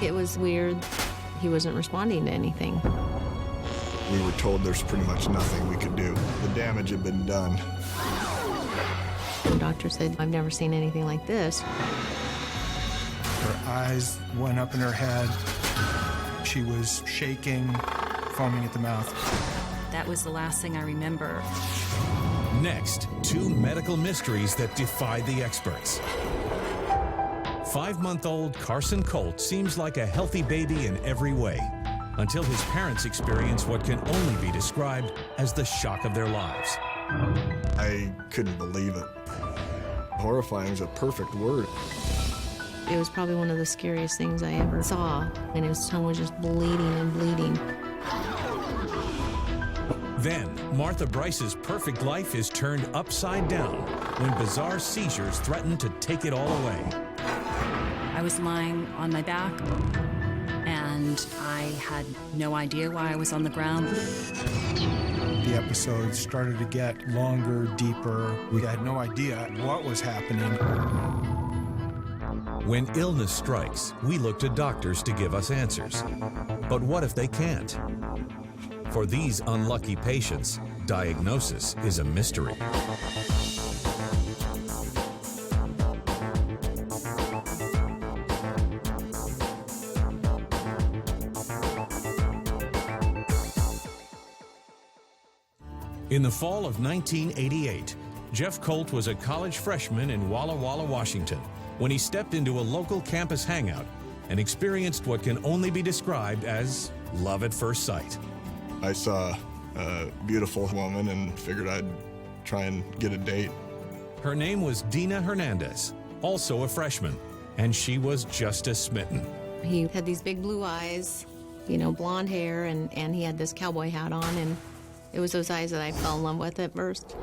It was weird. He wasn't responding to anything. We were told there's pretty much nothing we could do. The damage had been done. The doctor said, I've never seen anything like this. Her eyes went up in her head. She was shaking, foaming at the mouth. That was the last thing I remember. Next, two medical mysteries that defy the experts. 5-month-old Carson Colt seems like a healthy baby in every way, until his parents experience what can only be described as the shock of their lives. I couldn't believe it. Horrifying is a perfect word. It was probably one of the scariest things I ever saw, and his tongue was just bleeding and bleeding. Then, Martha Bryce's perfect life is turned upside down when bizarre seizures threaten to take it all away. I was lying on my back, and I had no idea why I was on the ground. The episodes started to get longer, deeper. We had no idea what was happening. When illness strikes, we look to doctors to give us answers. But what if they can't? For these unlucky patients, diagnosis is a mystery. In the fall of 1988, Jeff Colt was a college freshman in Walla Walla, Washington, when he stepped into a local campus hangout and experienced what can only be described as love at first sight. I saw a beautiful woman and figured I'd try and get a date. Her name was Dina Hernandez, also a freshman, and she was just as smitten. He had these big blue eyes, you know, blonde hair, and he had this cowboy hat on, and it was those eyes that I fell in love with at first.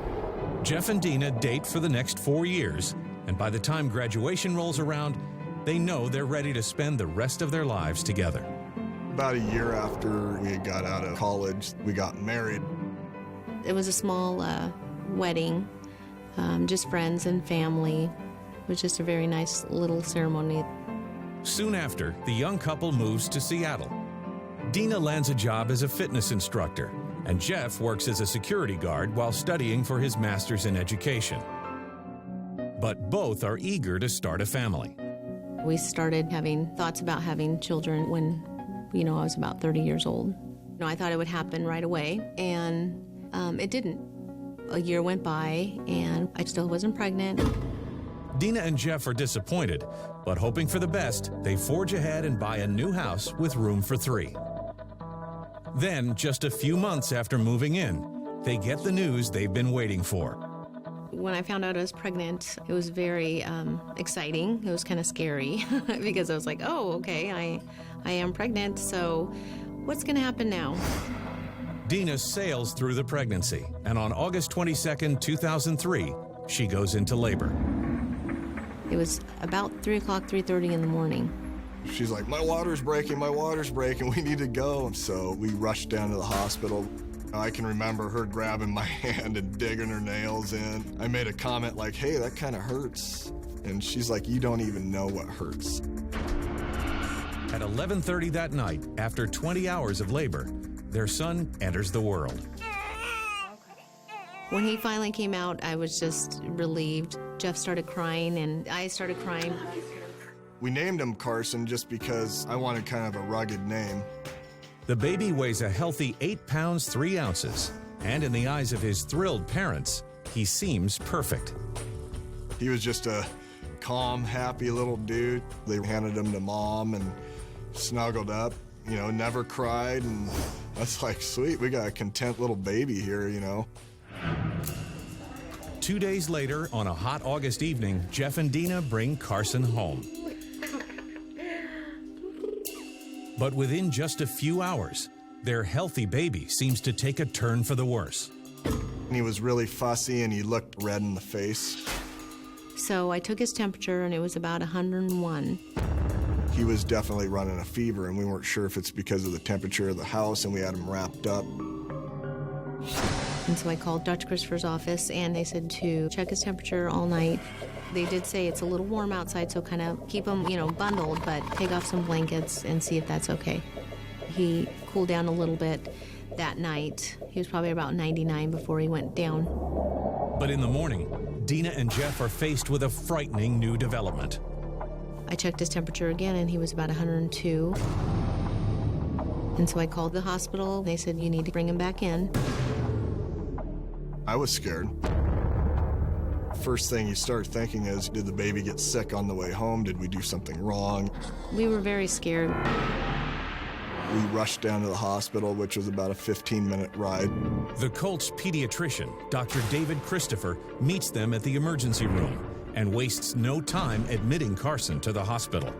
Jeff and Dina date for the next 4 years, and by the time graduation rolls around, they know they're ready to spend the rest of their lives together. About a year after we got out of college, we got married. It was a small wedding, just friends and family. It was just a very nice little ceremony. Soon after, the young couple moves to Seattle. Dina lands a job as a fitness instructor, and Jeff works as a security guard while studying for his master's in education. But both are eager to start a family. We started having thoughts about having children when, I was about 30 years old. I thought it would happen right away, and it didn't. A year went by, and I still wasn't pregnant. Dina and Jeff are disappointed, but hoping for the best, they forge ahead and buy a new house with room for 3. Then, just a few months after moving in, they get the news they've been waiting for. When I found out I was pregnant, it was very exciting. It was kind of scary because I was like, oh, okay, I am pregnant, so what's going to happen now? Dina sails through the pregnancy, and on August 22nd, 2003, she goes into labor. It was about 3 o'clock, 3:30 in the morning. She's like, my water's breaking, we need to go. So we rushed down to the hospital. I can remember her grabbing my hand and digging her nails in. I made a comment like, hey, that kind of hurts. And she's like, you don't even know what hurts. At 11:30 that night, after 20 hours of labor, their son enters the world. When he finally came out, I was just relieved. Jeff started crying, and I started crying. We named him Carson just because I wanted kind of a rugged name. The baby weighs a healthy 8 pounds 3 ounces, and in the eyes of his thrilled parents, he seems perfect. He was just a calm, happy little dude. They handed him to Mom and snuggled up, never cried, and that's like, sweet, we got a content little baby here, 2 days later, on a hot August evening, Jeff and Dina bring Carson home. But within just a few hours, their healthy baby seems to take a turn for the worse. He was really fussy and he looked red in the face. So I took his temperature, and it was about 101. He was definitely running a fever, and we weren't sure if it's because of the temperature of the house, and we had him wrapped up. And so I called Dr. Christopher's office, and they said to check his temperature all night. They did say it's a little warm outside, so kind of keep him, bundled, but take off some blankets and see if that's okay. He cooled down a little bit that night. He was probably about 99 before he went down. But in the morning, Dina and Jeff are faced with a frightening new development. I checked his temperature again, and he was about 102. And so I called the hospital. They said, you need to bring him back in. I was scared. First thing you start thinking is, did the baby get sick on the way home? Did we do something wrong? We were very scared. We rushed down to the hospital, which was about a 15-minute ride. The Colt's pediatrician, Dr. David Christopher, meets them at the emergency room and wastes no time admitting Carson to the hospital.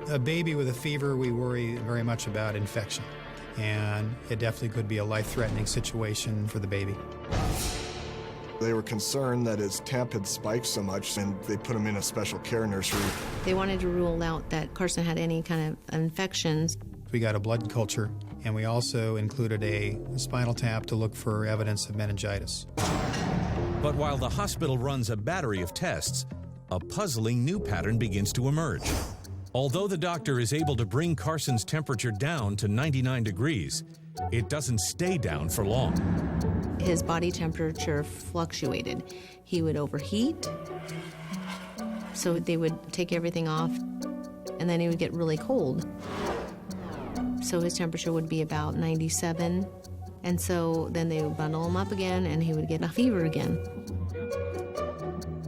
A baby with a fever, we worry very much about infection, and it definitely could be a life-threatening situation for the baby. They were concerned that his temp had spiked so much, and they put him in a special care nursery. They wanted to rule out that Carson had any kind of infections. We got a blood culture, and we also included a spinal tap to look for evidence of meningitis. But while the hospital runs a battery of tests, a puzzling new pattern begins to emerge. Although the doctor is able to bring Carson's temperature down to 99 degrees, it doesn't stay down for long. His body temperature fluctuated. He would overheat, so they would take everything off, and then he would get really cold. So his temperature would be about 97, and so then they would bundle him up again, and he would get a fever again.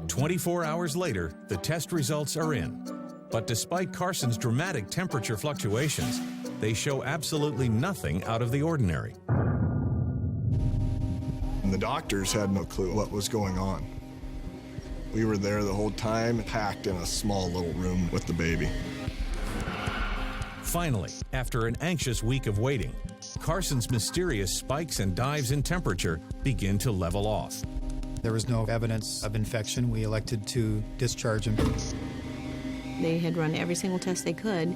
24 hours later, the test results are in. But despite Carson's dramatic temperature fluctuations, they show absolutely nothing out of the ordinary. And the doctors had no clue what was going on. We were there the whole time, packed in a small little room with the baby. Finally, after an anxious week of waiting, Carson's mysterious spikes and dives in temperature begin to level off. There was no evidence of infection. We elected to discharge him. They had run every single test they could.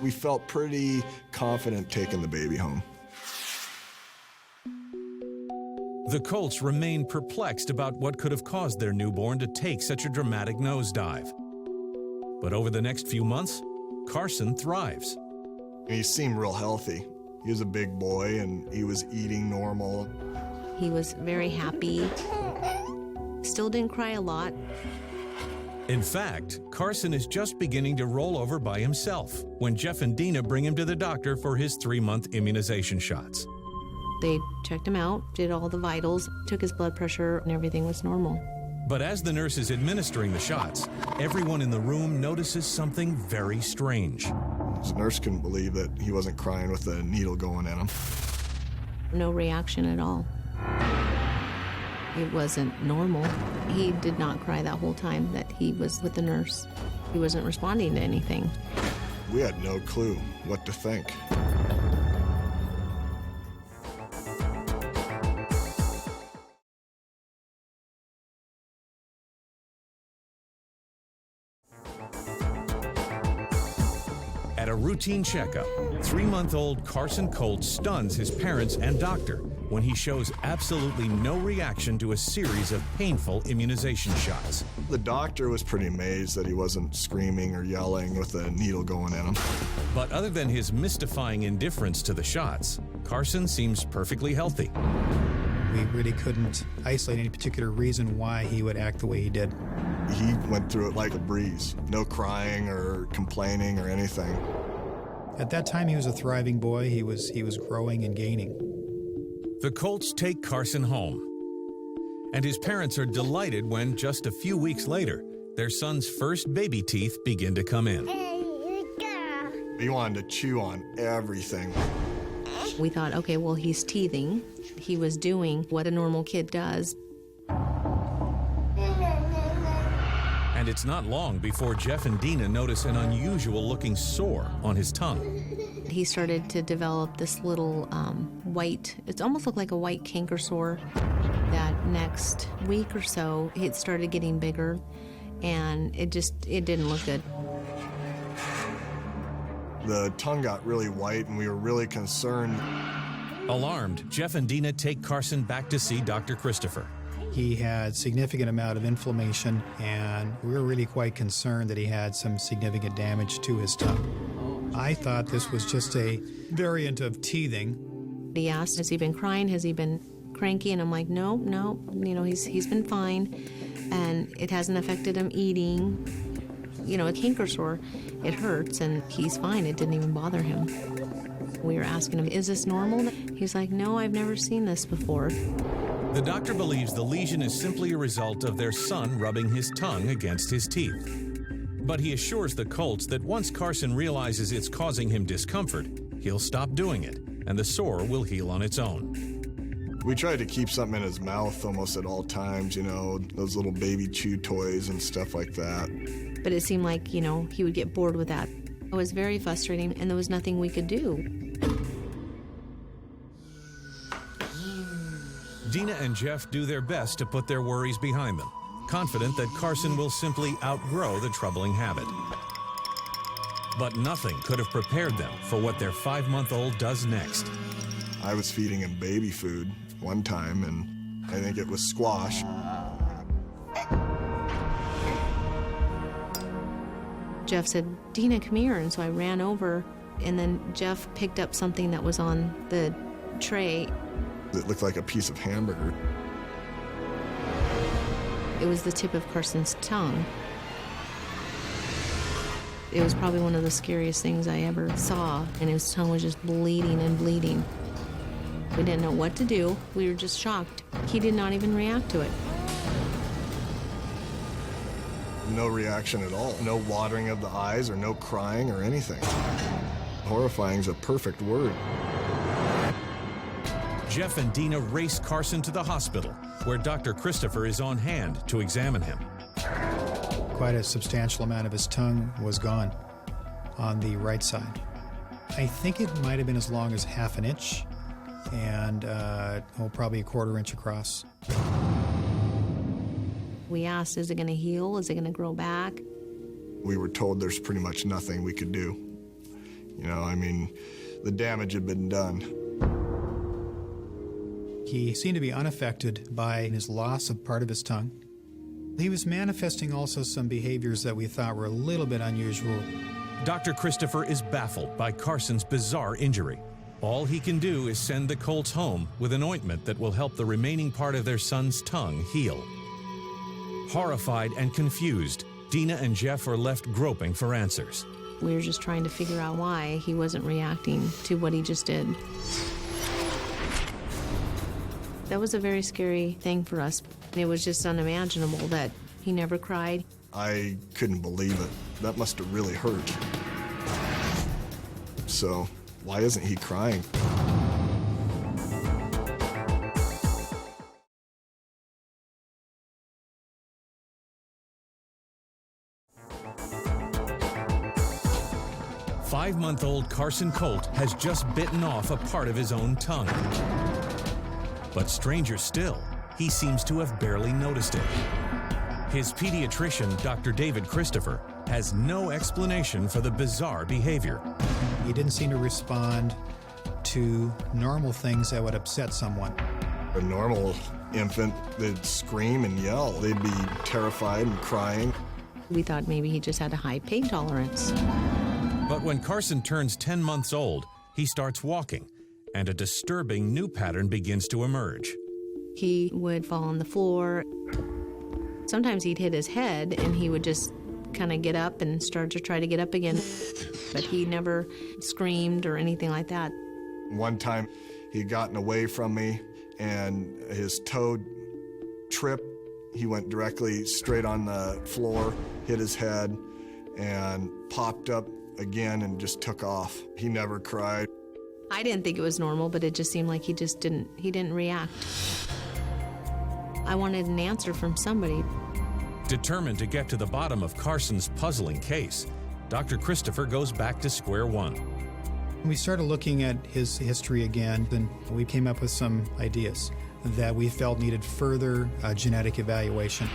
We felt pretty confident taking the baby home. The Colts remain perplexed about what could have caused their newborn to take such a dramatic nosedive. But over the next few months, Carson thrives. He seemed real healthy. He was a big boy, and he was eating normal. He was very happy. Still didn't cry a lot. In fact, Carson is just beginning to roll over by himself when Jeff and Dina bring him to the doctor for his 3-month immunization shots. They checked him out, did all the vitals, took his blood pressure, and everything was normal. But as the nurse is administering the shots, everyone in the room notices something very strange. The nurse couldn't believe that he wasn't crying with a needle going in him. No reaction at all. It wasn't normal. He did not cry that whole time that he was with the nurse. He wasn't responding to anything. We had no clue what to think. At a routine checkup, 3-month-old Carson Colt stuns his parents and doctor when he shows absolutely no reaction to a series of painful immunization shots. The doctor was pretty amazed that he wasn't screaming or yelling with a needle going in him. But other than his mystifying indifference to the shots, Carson seems perfectly healthy. We really couldn't isolate any particular reason why he would act the way he did. He went through it like a breeze. No crying or complaining or anything. At that time, he was a thriving boy. He was growing and gaining. The Colts take Carson home, and his parents are delighted when, just a few weeks later, their son's first baby teeth begin to come in. He wanted to chew on everything. We thought, okay, well, he's teething. He was doing what a normal kid does. And it's not long before Jeff and Dina notice an unusual-looking sore on his tongue. He started to develop this little white, it almost looked like a white canker sore. That next week or so, it started getting bigger, and it didn't look good. The tongue got really white, and we were really concerned. Alarmed, Jeff and Dina take Carson back to see Dr. Christopher. He had significant amount of inflammation, and we were really quite concerned that he had some significant damage to his tongue. I thought this was just a variant of teething. He asked, has he been crying? Has he been cranky? And I'm like, no, he's been fine, and it hasn't affected him eating. A canker sore, it hurts, and he's fine. It didn't even bother him. We were asking him, is this normal? He's like, no, I've never seen this before. The doctor believes the lesion is simply a result of their son rubbing his tongue against his teeth. But he assures the Colts that once Carson realizes it's causing him discomfort, he'll stop doing it, and the sore will heal on its own. We tried to keep something in his mouth almost at all times, those little baby chew toys and stuff like that. But it seemed like, he would get bored with that. It was very frustrating, and there was nothing we could do. Dina and Jeff do their best to put their worries behind them, confident that Carson will simply outgrow the troubling habit. But nothing could have prepared them for what their 5-month-old does next. I was feeding him baby food one time, and I think it was squash. Jeff said, Dina, come here. And so I ran over, and then Jeff picked up something that was on the tray. It looked like a piece of hamburger. It was the tip of Carson's tongue. It was probably one of the scariest things I ever saw, and his tongue was just bleeding and bleeding. We didn't know what to do. We were just shocked. He did not even react to it. No reaction at all. No watering of the eyes or no crying or anything. Horrifying is a perfect word. Jeff and Dina race Carson to the hospital, where Dr. Christopher is on hand to examine him. Quite a substantial amount of his tongue was gone on the right side. I think it might have been as long as half an inch and probably a quarter inch across. We asked, is it going to heal? Is it going to grow back? We were told there's pretty much nothing we could do. The damage had been done. He seemed to be unaffected by his loss of part of his tongue. He was manifesting also some behaviors that we thought were a little bit unusual. Dr. Christopher is baffled by Carson's bizarre injury. All he can do is send the Colts home with an ointment that will help the remaining part of their son's tongue heal. Horrified and confused, Dina and Jeff are left groping for answers. We were just trying to figure out why he wasn't reacting to what he just did. That was a very scary thing for us. It was just unimaginable that he never cried. I couldn't believe it. That must have really hurt. So, why isn't he crying? Five-month-old Carson Colt has just bitten off a part of his own tongue. But stranger still, he seems to have barely noticed it. His pediatrician, Dr. David Christopher, has no explanation for the bizarre behavior. He didn't seem to respond to normal things that would upset someone. A normal infant, they'd scream and yell. They'd be terrified and crying. We thought maybe he just had a high pain tolerance. But when Carson turns 10 months old, he starts walking, and a disturbing new pattern begins to emerge. He would fall on the floor. Sometimes he'd hit his head, and he would just kind of get up and start to try to get up again. But he never screamed or anything like that. One time, he'd gotten away from me, and his toe tripped. He went directly straight on the floor, hit his head, and popped up again and just took off. He never cried. I didn't think it was normal, but it just seemed like he didn't react. I wanted an answer from somebody. Determined to get to the bottom of Carson's puzzling case, Dr. Christopher goes back to square one. We started looking at his history again, and we came up with some ideas that we felt needed further genetic evaluation.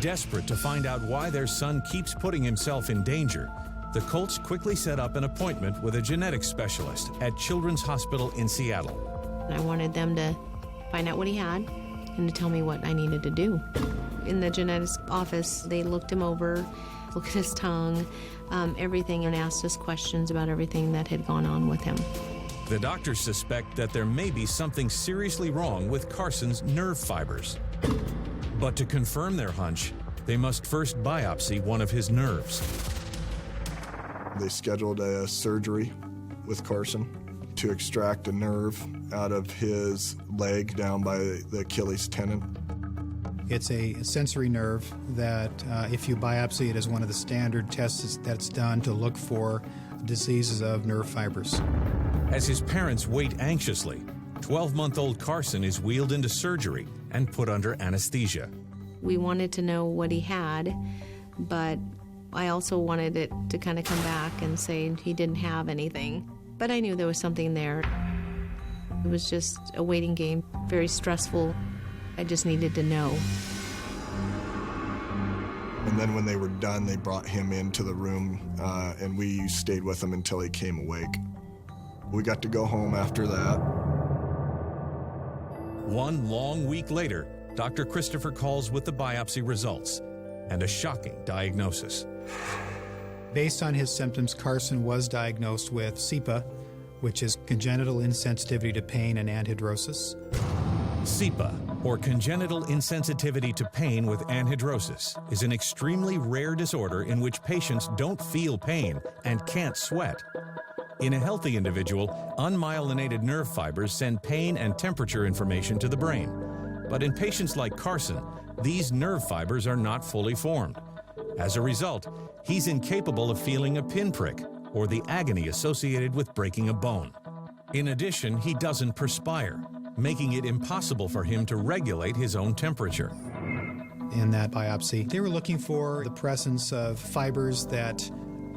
Desperate to find out why their son keeps putting himself in danger, the Colts quickly set up an appointment with a genetics specialist at Children's Hospital in Seattle. I wanted them to find out what he had and to tell me what I needed to do. In the genetics office, they looked him over, looked at his tongue, everything, and asked us questions about everything that had gone on with him. The doctors suspect that there may be something seriously wrong with Carson's nerve fibers. But to confirm their hunch, they must first biopsy one of his nerves. They scheduled a surgery with Carson to extract a nerve out of his leg down by the Achilles tendon. It's a sensory nerve that if you biopsy it is one of the standard tests that's done to look for diseases of nerve fibers. As his parents wait anxiously, 12-month-old Carson is wheeled into surgery and put under anesthesia. We wanted to know what he had, but I also wanted it to kind of come back and say he didn't have anything. But I knew there was something there. It was just a waiting game, very stressful. I just needed to know. And then when they were done, they brought him into the room, and we stayed with him until he came awake. We got to go home after that. One long week later, Dr. Christopher calls with the biopsy results and a shocking diagnosis. Based on his symptoms, Carson was diagnosed with CIPA, which is congenital insensitivity to pain and anhidrosis. CIPA, or congenital insensitivity to pain with anhidrosis, is an extremely rare disorder in which patients don't feel pain and can't sweat. In a healthy individual, unmyelinated nerve fibers send pain and temperature information to the brain. But in patients like Carson, these nerve fibers are not fully formed. As a result, he's incapable of feeling a pinprick or the agony associated with breaking a bone. In addition, he doesn't perspire, making it impossible for him to regulate his own temperature. In that biopsy, they were looking for the presence of fibers that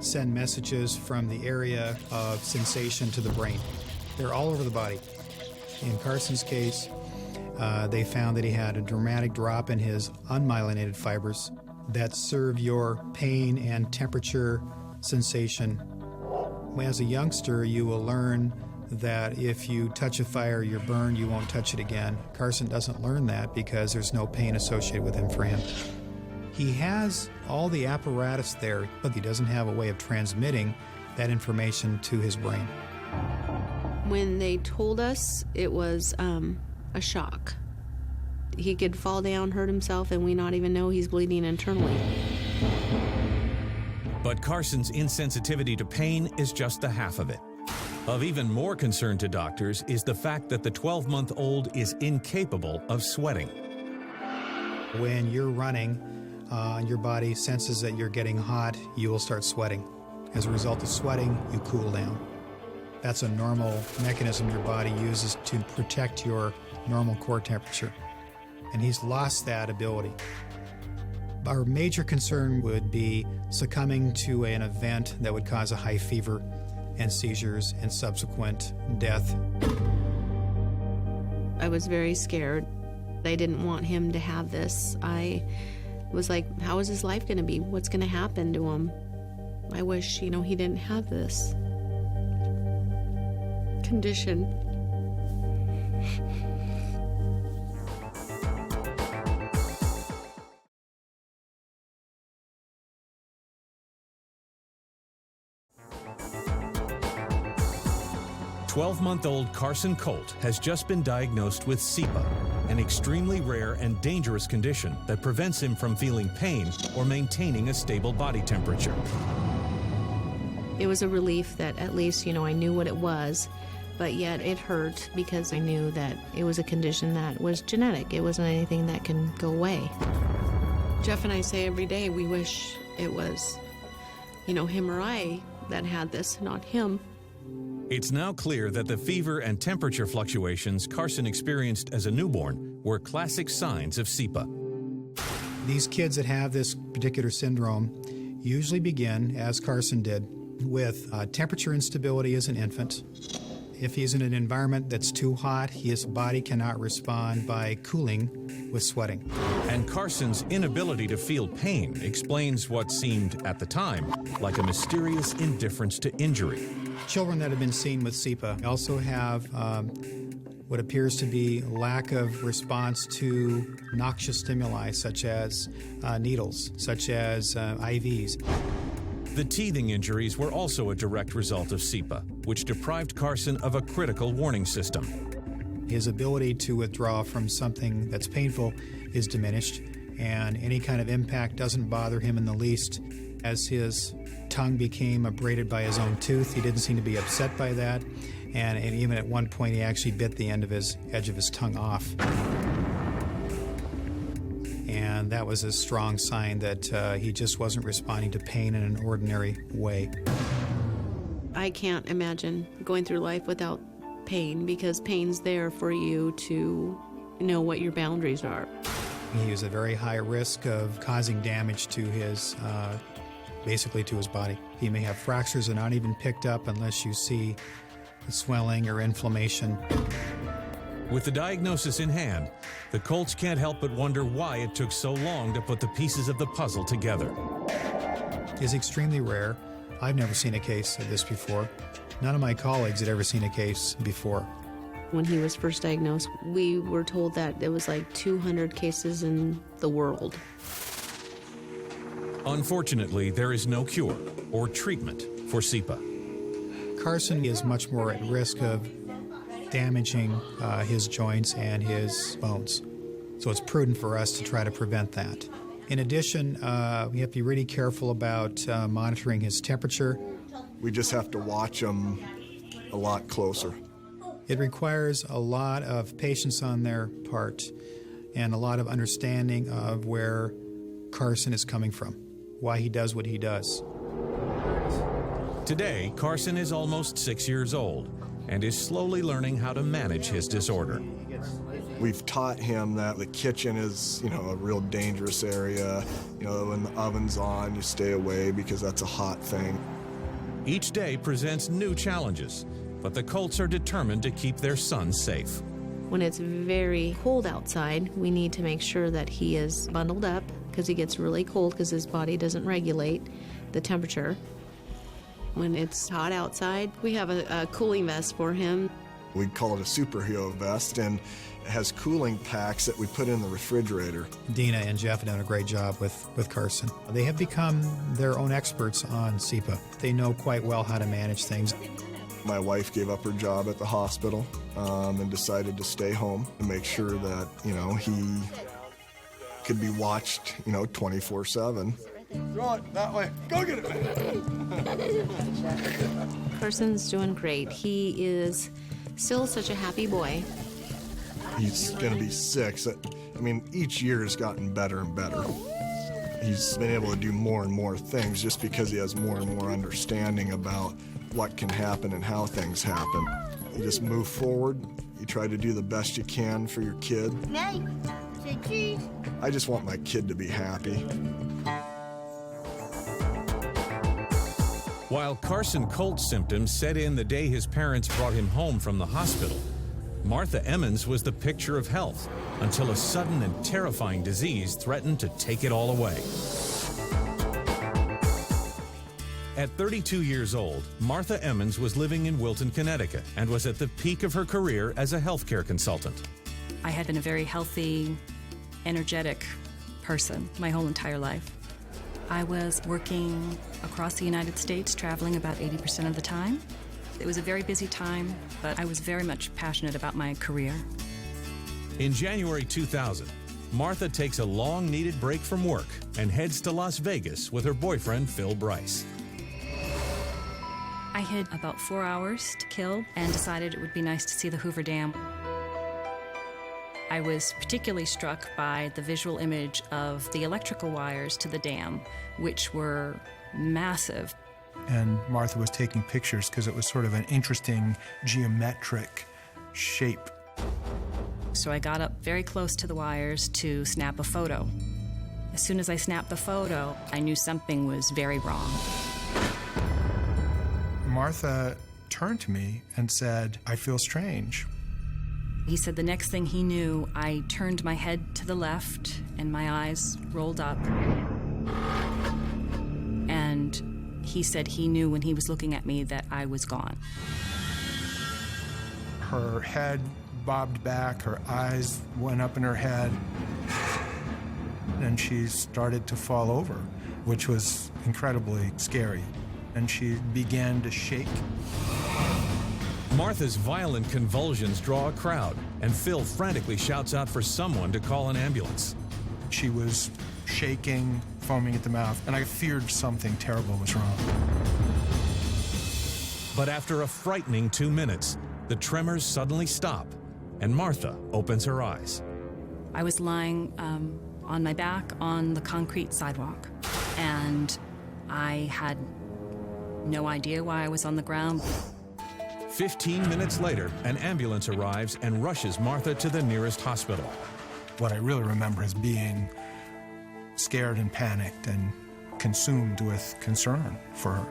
send messages from the area of sensation to the brain. They're all over the body. In Carson's case, they found that he had a dramatic drop in his unmyelinated fibers that serve your pain and temperature sensation. As a youngster, you will learn that if you touch a fire, you're burned, you won't touch it again. Carson doesn't learn that because there's no pain associated with him for him. He has all the apparatus there, but he doesn't have a way of transmitting that information to his brain. When they told us, it was a shock. He could fall down, hurt himself, and we not even know he's bleeding internally. But Carson's insensitivity to pain is just the half of it. Of even more concern to doctors is the fact that the 12-month-old is incapable of sweating. When you're running, and your body senses that you're getting hot, you will start sweating. As a result of sweating, you cool down. That's a normal mechanism your body uses to protect your normal core temperature. And he's lost that ability. Our major concern would be succumbing to an event that would cause a high fever and seizures and subsequent death. I was very scared. I didn't want him to have this. I was like, how is his life going to be? What's going to happen to him? I wish, he didn't have this condition. "12-month-old Carson Colt has just been diagnosed with CIPA, an extremely rare and dangerous condition that prevents him from feeling pain or maintaining a stable body temperature. It was a relief that at least, I knew what it was, but yet it hurt because I knew that it was a condition that was genetic. It wasn't anything that can go away. Jeff and I say every day we wish it was, him or I that had this, not him. It's now clear that the fever and temperature fluctuations Carson experienced as a newborn were classic signs of CIPA. These kids that have this particular syndrome usually begin, as Carson did, with temperature instability as an infant. If he's in an environment that's too hot, his body cannot respond by cooling with sweating. And Carson's inability to feel pain explains what seemed, at the time, like a mysterious indifference to injury. Children that have been seen with CIPA also have what appears to be lack of response to noxious stimuli such as needles, such as IVs. The teething injuries were also a direct result of SEPA, which deprived Carson of a critical warning system. His ability to withdraw from something that's painful is diminished, and any kind of impact doesn't bother him in the least. As his tongue became abraded by his own tooth, he didn't seem to be upset by that, and even at one point he actually bit the edge of his tongue off. And that was a strong sign that he just wasn't responding to pain in an ordinary way. I can't imagine going through life without pain, because pain's there for you to know what your boundaries are. He was at very high risk of causing damage to his, basically to his body. He may have fractures that aren't even picked up unless you see swelling or inflammation. With the diagnosis in hand, the Colts can't help but wonder why it took so long to put the pieces of the puzzle together. It's extremely rare. I've never seen a case of this before. None of my colleagues had ever seen a case before. When he was first diagnosed, we were told that there was like 200 cases in the world. Unfortunately, there is no cure or treatment for SEPA. Carson is much more at risk of damaging his joints and his bones. So it's prudent for us to try to prevent that. In addition, we have to be really careful about monitoring his temperature. We just have to watch him a lot closer. It requires a lot of patience on their part and a lot of understanding of where Carson is coming from, why he does what he does. Today, Carson is almost 6 years old and is slowly learning how to manage his disorder. We've taught him that the kitchen is, a real dangerous area. When the oven's on, you stay away because that's a hot thing. Each day presents new challenges, but the Colts are determined to keep their son safe. When it's very cold outside, we need to make sure that he is bundled up, because he gets really cold because his body doesn't regulate the temperature. When it's hot outside, we have a cooling vest for him. We call it a superhero vest, and it has cooling packs that we put in the refrigerator. Dina and Jeff have done a great job with Carson. They have become their own experts on SEPA. They know quite well how to manage things. My wife gave up her job at the hospital and decided to stay home and make sure that, he could be watched, 24/7. Go that way. Go get it. Carson's doing great. He is still such a happy boy. He's going to be 6. Each year has gotten better and better. He's been able to do more and more things just because he has more and more understanding about what can happen and how things happen. You just move forward. You try to do the best you can for your kid. I just want my kid to be happy. While Carson Colt's symptoms set in the day his parents brought him home from the hospital, Martha Emmons was the picture of health until a sudden and terrifying disease threatened to take it all away. At 32 years old, Martha Emmons was living in Wilton, Connecticut, and was at the peak of her career as a healthcare consultant. I had been a very healthy, energetic person my whole entire life. I was working across the United States, traveling about 80% of the time. It was a very busy time, but I was very much passionate about my career. In January 2000, Martha takes a long-needed break from work and heads to Las Vegas with her boyfriend, Phil Bryce. I had about 4 hours to kill and decided it would be nice to see the Hoover Dam. I was particularly struck by the visual image of the electrical wires to the dam, which were massive. And Martha was taking pictures because it was sort of an interesting geometric shape. So I got up very close to the wires to snap a photo. As soon as I snapped the photo, I knew something was very wrong. Martha turned to me and said, "I feel strange." He said the next thing he knew, I turned my head to the left and my eyes rolled up. And he said he knew when he was looking at me that I was gone. Her head bobbed back, her eyes went up in her head, and she started to fall over, which was incredibly scary. And she began to shake. Martha's violent convulsions draw a crowd, and Phil frantically shouts out for someone to call an ambulance. She was shaking, foaming at the mouth, and I feared something terrible was wrong. But after a frightening 2 minutes, the tremors suddenly stop, and Martha opens her eyes. I was lying on my back on the concrete sidewalk, and I had no idea why I was on the ground. 15 minutes later, an ambulance arrives and rushes Martha to the nearest hospital. What I really remember is being scared and panicked and consumed with concern for her.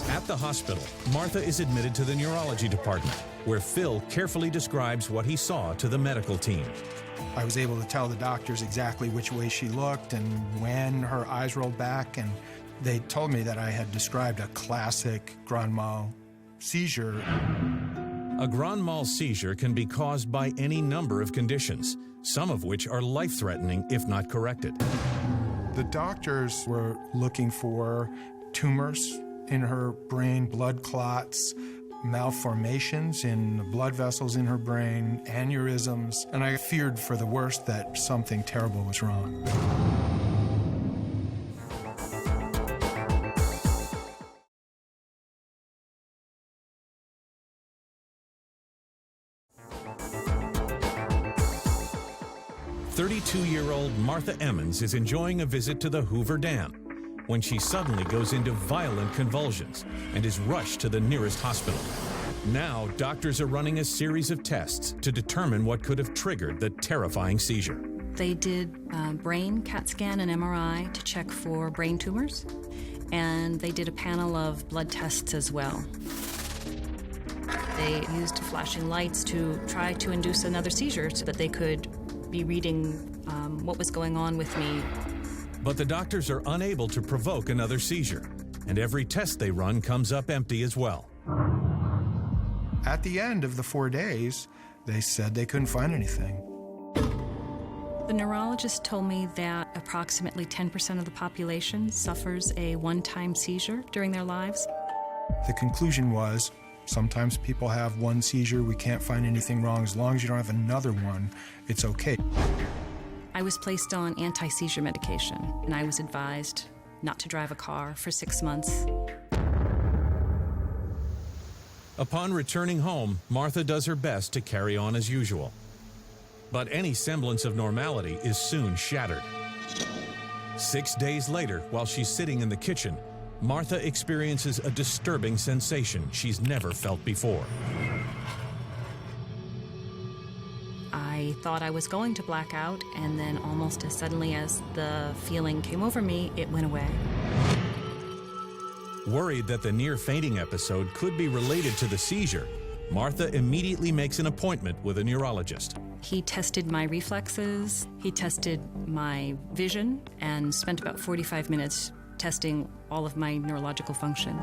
At the hospital, Martha is admitted to the neurology department, where Phil carefully describes what he saw to the medical team. I was able to tell the doctors exactly which way she looked and when her eyes rolled back, and they told me that I had described a classic grand mal seizure. A grand mal seizure can be caused by any number of conditions, some of which are life-threatening if not corrected. The doctors were looking for tumors in her brain, blood clots, malformations in the blood vessels in her brain, aneurysms, and I feared for the worst that something terrible was wrong. "32-year-old Martha Emmons is enjoying a visit to the Hoover Dam when she suddenly goes into violent convulsions and is rushed to the nearest hospital. Now, doctors are running a series of tests to determine what could have triggered the terrifying seizure. They did brain CAT scan and MRI to check for brain tumors, and they did a panel of blood tests as well. They used flashing lights to try to induce another seizure so that they could be reading what was going on with me. But the doctors are unable to provoke another seizure, and every test they run comes up empty as well. At the end of the 4 days, they said they couldn't find anything. The neurologist told me that approximately 10% of the population suffers a one-time seizure during their lives. The conclusion was, sometimes people have one seizure, we can't find anything wrong. As long as you don't have another one, it's okay. I was placed on anti-seizure medication, and I was advised not to drive a car for 6 months. Upon returning home, Martha does her best to carry on as usual. But any semblance of normality is soon shattered. 6 days later, while she's sitting in the kitchen, Martha experiences a disturbing sensation she's never felt before. I thought I was going to black out, and then almost as suddenly as the feeling came over me, it went away. Worried that the near-fainting episode could be related to the seizure, Martha immediately makes an appointment with a neurologist. He tested my reflexes, he tested my vision, and spent about 45 minutes testing all of my neurological function.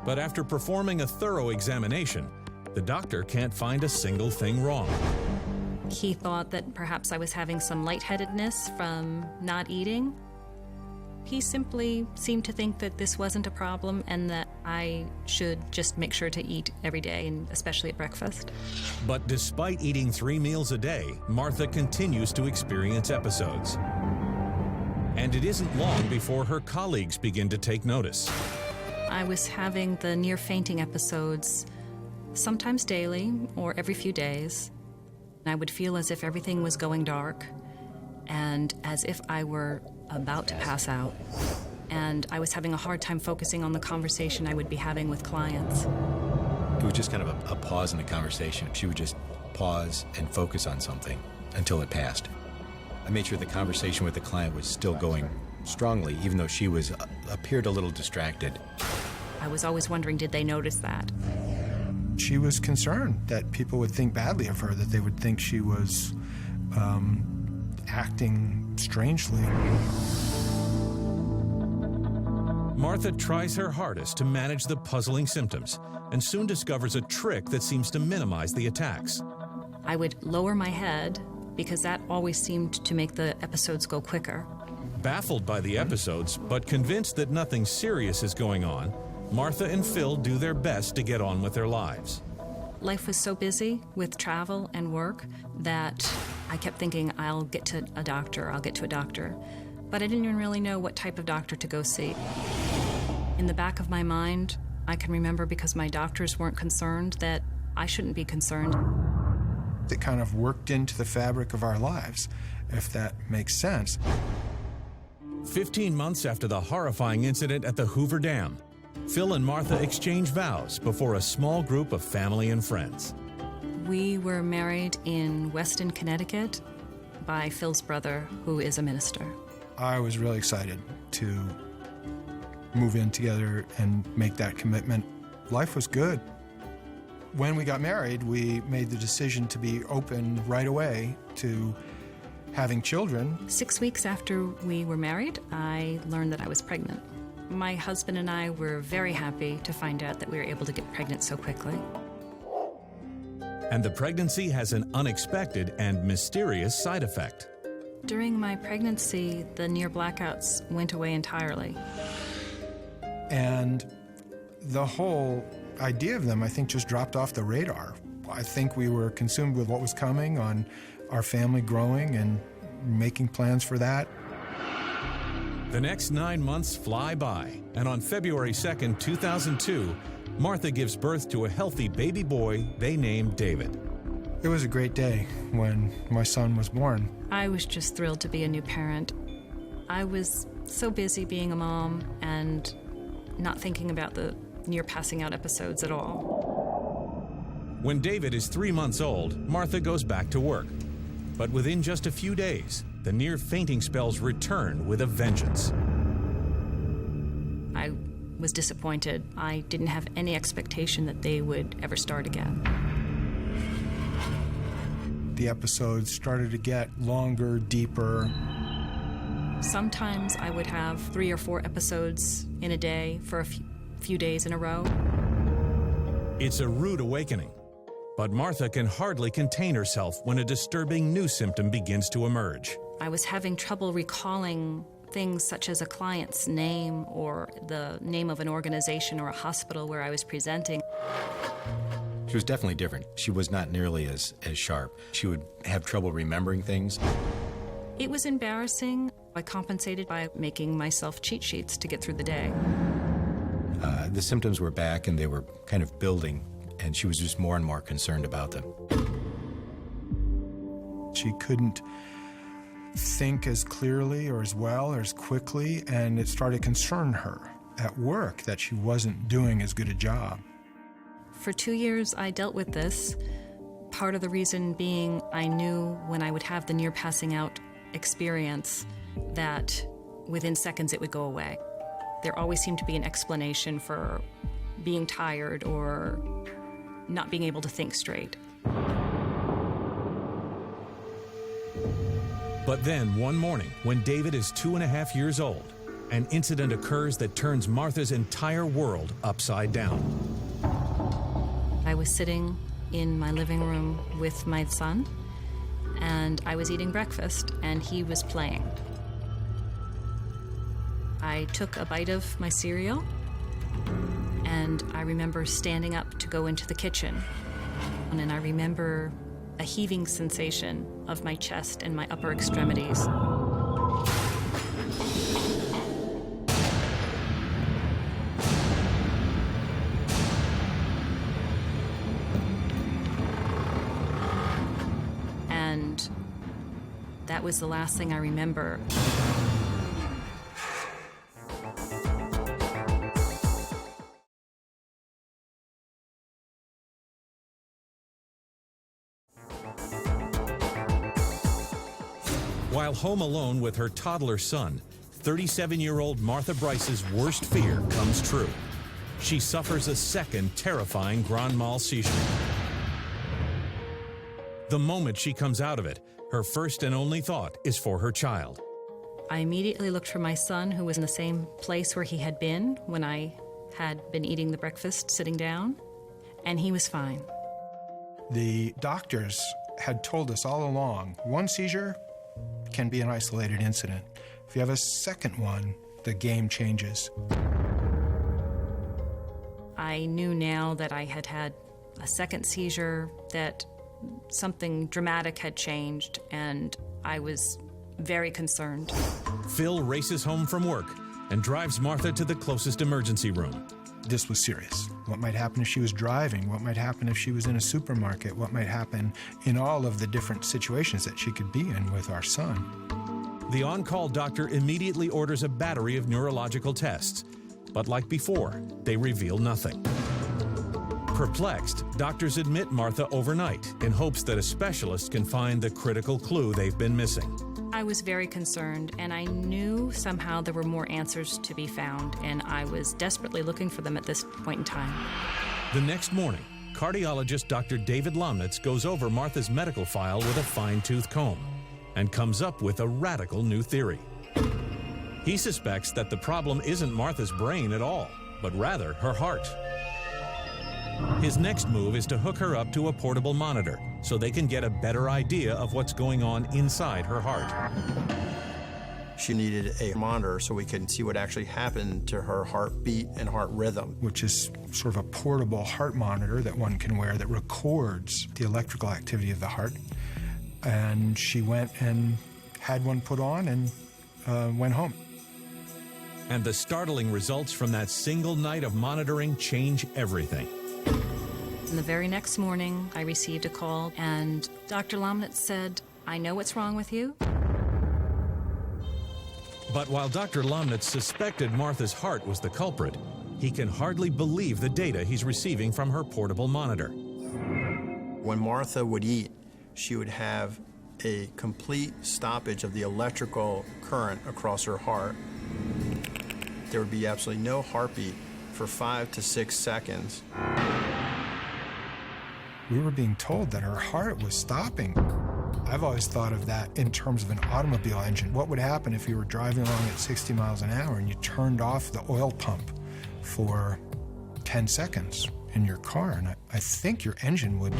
But after performing a thorough examination, the doctor can't find a single thing wrong. He thought that perhaps I was having some lightheadedness from not eating. He simply seemed to think that this wasn't a problem and that I should just make sure to eat every day, and especially at breakfast. But despite eating 3 meals a day, Martha continues to experience episodes. And it isn't long before her colleagues begin to take notice. I was having the near-fainting episodes sometimes daily or every few days. I would feel as if everything was going dark and as if I were about to pass out. And I was having a hard time focusing on the conversation I would be having with clients. It was just kind of a pause in the conversation. She would just pause and focus on something until it passed. I made sure the conversation with the client was still going strongly, even though she appeared a little distracted. I was always wondering, did they notice that? She was concerned that people would think badly of her, that they would think she was acting strangely. Martha tries her hardest to manage the puzzling symptoms and soon discovers a trick that seems to minimize the attacks. I would lower my head because that always seemed to make the episodes go quicker. Baffled by the episodes, but convinced that nothing serious is going on, Martha and Phil do their best to get on with their lives. Life was so busy with travel and work that I kept thinking, I'll get to a doctor. But I didn't even really know what type of doctor to go see. In the back of my mind, I can remember, because my doctors weren't concerned, that I shouldn't be concerned. It kind of worked into the fabric of our lives, if that makes sense. 15 months after the horrifying incident at the Hoover Dam, Phil and Martha exchange vows before a small group of family and friends. We were married in Weston, Connecticut, by Phil's brother, who is a minister. I was really excited to move in together and make that commitment. Life was good. When we got married, we made the decision to be open right away to having children. 6 weeks after we were married, I learned that I was pregnant. My husband and I were very happy to find out that we were able to get pregnant so quickly. And the pregnancy has an unexpected and mysterious side effect. During my pregnancy, the near blackouts went away entirely. And the whole idea of them, I think, just dropped off the radar. I think we were consumed with what was coming, on our family growing and making plans for that. The next 9 months fly by, and on February 2nd, 2002, Martha gives birth to a healthy baby boy they named David. It was a great day when my son was born. I was just thrilled to be a new parent. I was so busy being a mom and not thinking about the near passing out episodes at all. When David is 3 months old, Martha goes back to work. But within just a few days, the near fainting spells return with a vengeance. I was disappointed. I didn't have any expectation that they would ever start again. The episodes started to get longer, deeper. Sometimes I would have 3 or 4 episodes in a day for a few days in a row. It's a rude awakening. But Martha can hardly contain herself when a disturbing new symptom begins to emerge. I was having trouble recalling things such as a client's name or the name of an organization or a hospital where I was presenting. She was definitely different. She was not nearly as sharp. She would have trouble remembering things. It was embarrassing. I compensated by making myself cheat sheets to get through the day. The symptoms were back and they were kind of building, and she was just more and more concerned about them. She couldn't think as clearly or as well or as quickly, and it started to concern her at work that she wasn't doing as good a job. For 2 years, I dealt with this. Part of the reason being I knew when I would have the near passing out experience that within seconds it would go away. There always seemed to be an explanation for being tired or not being able to think straight. But then one morning, when David is 2.5 years old, an incident occurs that turns Martha's entire world upside down. I was sitting in my living room with my son, and I was eating breakfast, and he was playing. I took a bite of my cereal, and I remember standing up to go into the kitchen. And I remember a heaving sensation of my chest and my upper extremities. And that was the last thing I remember. While home alone with her toddler son, 37-year-old Martha Bryce's worst fear comes true. She suffers a second terrifying grand mal seizure. The moment she comes out of it, her first and only thought is for her child. I immediately looked for my son, who was in the same place where he had been when I had been eating the breakfast sitting down, and he was fine. The doctors had told us all along, one seizure can be an isolated incident. If you have a second one, the game changes. I knew now that I had had a second seizure, that something dramatic had changed, and I was very concerned. Phil races home from work and drives Martha to the closest emergency room. This was serious. What might happen if she was driving? What might happen if she was in a supermarket? What might happen in all of the different situations that she could be in with our son? The on-call doctor immediately orders a battery of neurological tests, but like before, they reveal nothing. Perplexed, doctors admit Martha overnight in hopes that a specialist can find the critical clue they've been missing. I was very concerned, and I knew somehow there were more answers to be found, and I was desperately looking for them at this point in time. The next morning, cardiologist Dr. David Lomnitz goes over Martha's medical file with a fine-tooth comb and comes up with a radical new theory. He suspects that the problem isn't Martha's brain at all, but rather her heart. His next move is to hook her up to a portable monitor so they can get a better idea of what's going on inside her heart. She needed a monitor so we could see what actually happened to her heartbeat and heart rhythm. Which is sort of a portable heart monitor that one can wear that records the electrical activity of the heart. And she went and had one put on and went home. And the startling results from that single night of monitoring change everything. And the very next morning, I received a call, and Dr. Lomnitz said, "I know what's wrong with you." But while Dr. Lomnitz suspected Martha's heart was the culprit, he can hardly believe the data he's receiving from her portable monitor. When Martha would eat, she would have a complete stoppage of the electrical current across her heart. There would be absolutely no heartbeat for 5 to 6 seconds. We were being told that her heart was stopping. I've always thought of that in terms of an automobile engine. What would happen if you were driving along at 60 miles an hour and you turned off the oil pump for 10 seconds in your car? And I think your engine would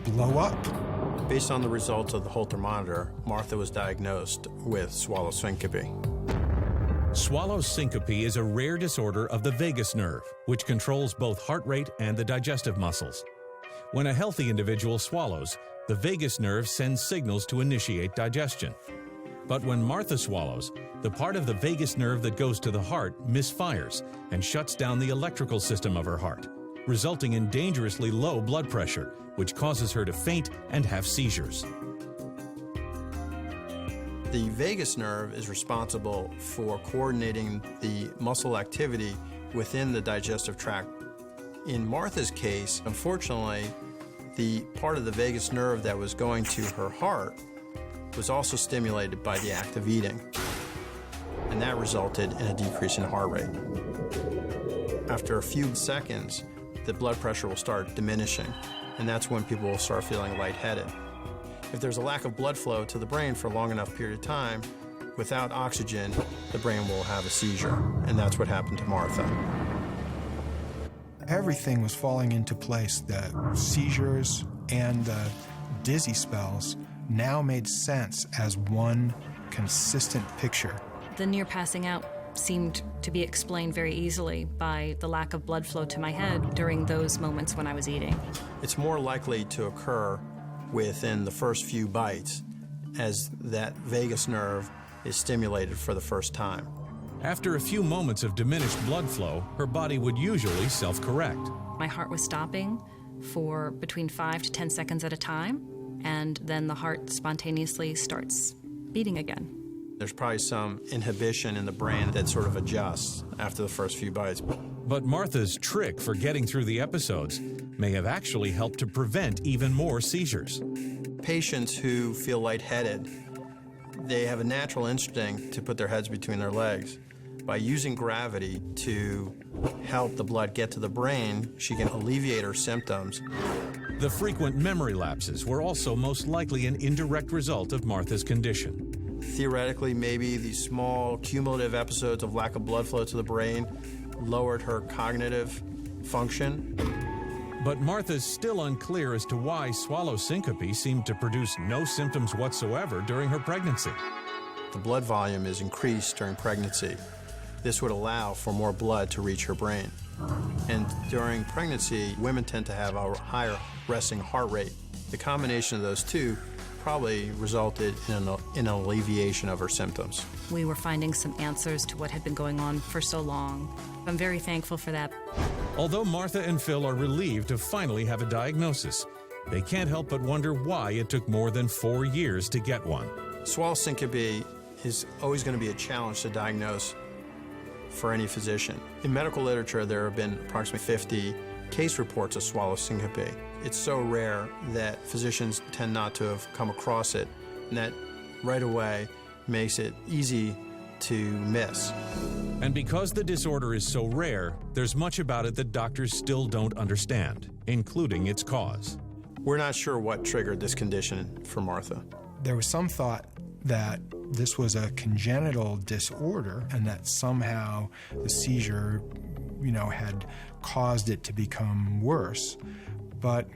blow up. Based on the results of the Holter monitor, Martha was diagnosed with swallow syncope. Swallow syncope is a rare disorder of the vagus nerve, which controls both heart rate and the digestive muscles. When a healthy individual swallows, the vagus nerve sends signals to initiate digestion. But when Martha swallows, the part of the vagus nerve that goes to the heart misfires and shuts down the electrical system of her heart, resulting in dangerously low blood pressure, which causes her to faint and have seizures. The vagus nerve is responsible for coordinating the muscle activity within the digestive tract. In Martha's case, unfortunately, the part of the vagus nerve that was going to her heart was also stimulated by the act of eating, and that resulted in a decrease in heart rate. After a few seconds, the blood pressure will start diminishing, and that's when people will start feeling lightheaded. If there's a lack of blood flow to the brain for a long enough period of time, without oxygen, the brain will have a seizure, and that's what happened to Martha. Everything was falling into place. The seizures and the dizzy spells now made sense as one consistent picture. The near passing out seemed to be explained very easily by the lack of blood flow to my head during those moments when I was eating. It's more likely to occur within the first few bites as that vagus nerve is stimulated for the first time. After a few moments of diminished blood flow, her body would usually self-correct. My heart was stopping for between 5 to 10 seconds at a time, and then the heart spontaneously starts beating again. There's probably some inhibition in the brain that sort of adjusts after the first few bites. But Martha's trick for getting through the episodes may have actually helped to prevent even more seizures. Patients who feel lightheaded, they have a natural instinct to put their heads between their legs. By using gravity to help the blood get to the brain, she can alleviate her symptoms. The frequent memory lapses were also most likely an indirect result of Martha's condition. Theoretically, maybe these small cumulative episodes of lack of blood flow to the brain lowered her cognitive function. But Martha's still unclear as to why swallow syncope seemed to produce no symptoms whatsoever during her pregnancy. The blood volume is increased during pregnancy. This would allow for more blood to reach her brain. And during pregnancy, women tend to have a higher resting heart rate. The combination of those two probably resulted in an alleviation of her symptoms. We were finding some answers to what had been going on for so long. I'm very thankful for that. Although Martha and Phil are relieved to finally have a diagnosis, they can't help but wonder why it took more than 4 years to get one. Swallow syncope is always going to be a challenge to diagnose for any physician. In medical literature, there have been approximately 50 case reports of swallow syncope. It's so rare that physicians tend not to have come across it, and that right away makes it easy to miss. And because the disorder is so rare, there's much about it that doctors still don't understand, including its cause. We're not sure what triggered this condition for Martha. There was some thought that this was a congenital disorder and that somehow the seizure, had caused it to become worse. But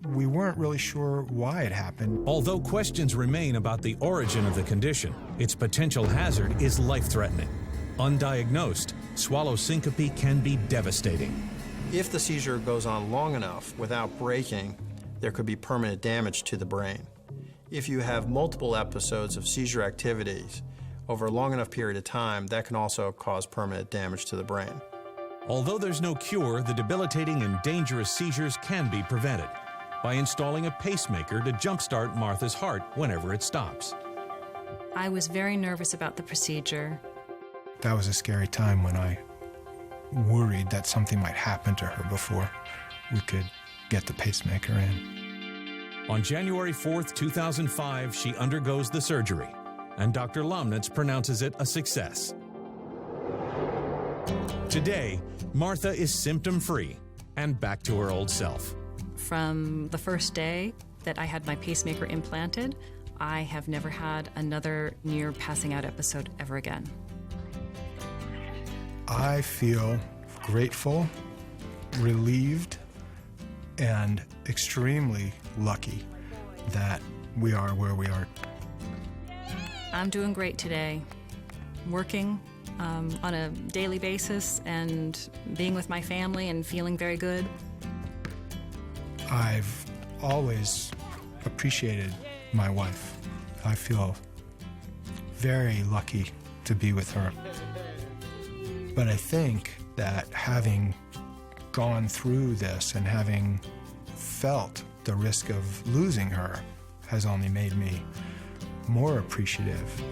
we weren't really sure why it happened. Although questions remain about the origin of the condition, its potential hazard is life-threatening. Undiagnosed, swallow syncope can be devastating. If the seizure goes on long enough without breaking, there could be permanent damage to the brain. If you have multiple episodes of seizure activities over a long enough period of time, that can also cause permanent damage to the brain. Although there's no cure, the debilitating and dangerous seizures can be prevented by installing a pacemaker to jumpstart Martha's heart whenever it stops. I was very nervous about the procedure. That was a scary time when I worried that something might happen to her before we could get the pacemaker in. On January 4th, 2005, she undergoes the surgery, and Dr. Lomnitz pronounces it a success. Today, Martha is symptom-free and back to her old self. From the first day that I had my pacemaker implanted, I have never had another near passing out episode ever again. I feel grateful, relieved, and extremely lucky that we are where we are. I'm doing great today, working on a daily basis and being with my family and feeling very good. I've always appreciated my wife. I feel very lucky to be with her. But I think that having gone through this and having felt the risk of losing her has only made me more appreciative